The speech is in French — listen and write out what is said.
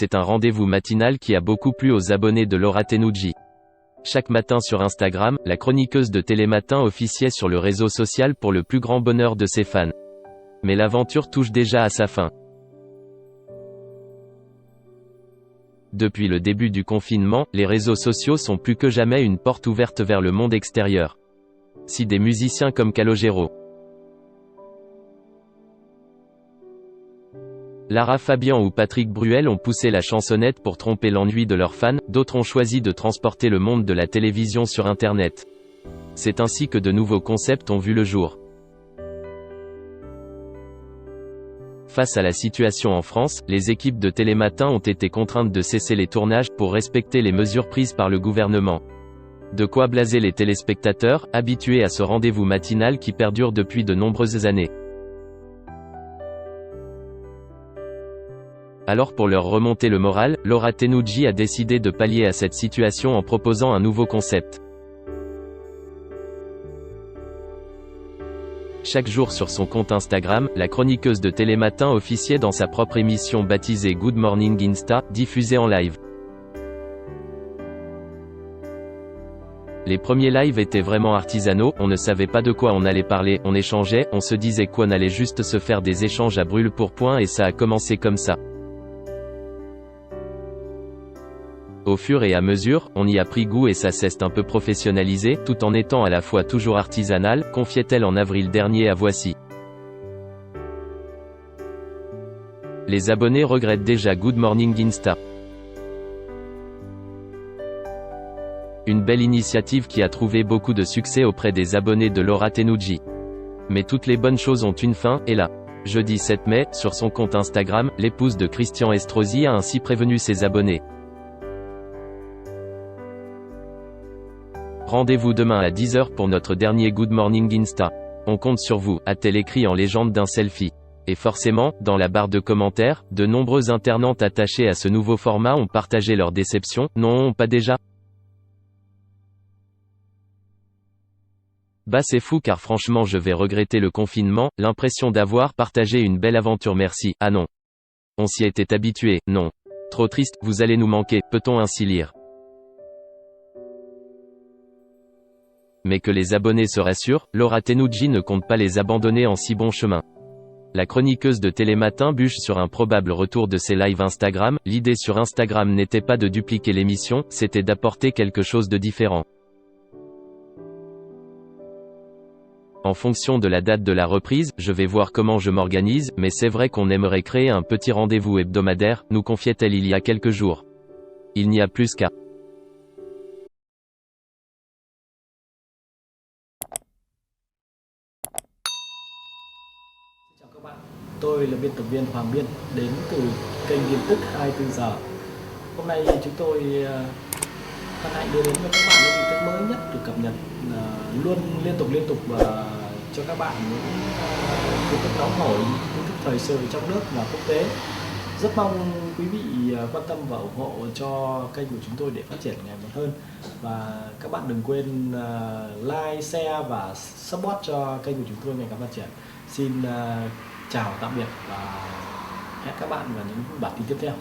c'est un rendez-vous matinal qui a beaucoup plu aux abonnés de Laura Tenucci. Chaque matin sur Instagram, la chroniqueuse de Télématin officiait sur le réseau social pour le plus grand bonheur de ses fans. Mais l'aventure touche déjà à sa fin. Depuis le début du confinement, les réseaux sociaux sont plus que jamais une porte ouverte vers le monde extérieur. Si des musiciens comme Calogero, Lara Fabian ou Patrick Bruel ont poussé la chansonnette pour tromper l'ennui de leurs fans, d'autres ont choisi de transporter le monde de la télévision sur Internet. C'est ainsi que de nouveaux concepts ont vu le jour. Face à la situation en France, les équipes de Télématin ont été contraintes de cesser les tournages pour respecter les mesures prises par le gouvernement. De quoi blaser les téléspectateurs, habitués à ce rendez-vous matinal qui perdure depuis de nombreuses années. Alors pour leur remonter le moral, Laura Tenucci a décidé de pallier à cette situation en proposant un nouveau concept. Chaque jour sur son compte Instagram, la chroniqueuse de Télématin officiait dans sa propre émission baptisée Good Morning Insta, diffusée en live. Les premiers lives étaient vraiment artisanaux, on ne savait pas de quoi on allait parler, on échangeait, on se disait qu'on allait juste se faire des échanges à brûle-pourpoint et ça a commencé comme ça. Au fur et à mesure, on y a pris goût et ça s'est un peu professionnalisé, tout en étant à la fois toujours artisanal, confiait-elle en avril dernier à Voici. Les abonnés regrettent déjà Good Morning Insta. Une belle initiative qui a trouvé beaucoup de succès auprès des abonnés de Laura Tenucci. Mais toutes les bonnes choses ont une fin, et là. Jeudi 7 mai, sur son compte Instagram, l'épouse de Christian Estrosi a ainsi prévenu ses abonnés. Rendez-vous demain à 10 h pour notre dernier Good Morning Insta. On compte sur vous, a-t-elle écrit en légende d'un selfie. Et forcément, dans la barre de commentaires, de nombreux internautes attachés à ce nouveau format ont partagé leur déception. Non, pas déjà. Bah c'est fou car franchement je vais regretter le confinement, l'impression d'avoir partagé une belle aventure merci. Ah non. On s'y était habitué, non. Trop triste, vous allez nous manquer, peut-on ainsi lire. Mais que les abonnés se rassurent, Laura Tenucci ne compte pas les abandonner en si bon chemin. La chroniqueuse de Télématin bûche sur un probable retour de ses lives Instagram. L'idée sur Instagram n'était pas de dupliquer l'émission, c'était d'apporter quelque chose de différent. En fonction de la date de la reprise, je vais voir comment je m'organise, mais c'est vrai qu'on aimerait créer un petit rendez-vous hebdomadaire, nous confiait-elle il y a quelques jours. Il n'y a plus qu'à. Chào các bạn, tôi là biên tập viên Hoàng Biên đến từ kênh tin tức 24 giờ. Hôm nay chúng tôi hân hạnh đưa đến cho các bạn những tin tức mới nhất được cập nhật luôn liên tục và cho các bạn những tin tức nóng hổi, tin tức thời sự trong nước và quốc tế. Rất mong quý vị quan tâm và ủng hộ cho kênh của chúng tôi để phát triển ngày một hơn. Và các bạn đừng quên like, share và support cho kênh của chúng tôi ngày càng phát triển. Xin chào tạm biệt và hẹn các bạn vào những bản tin tiếp theo.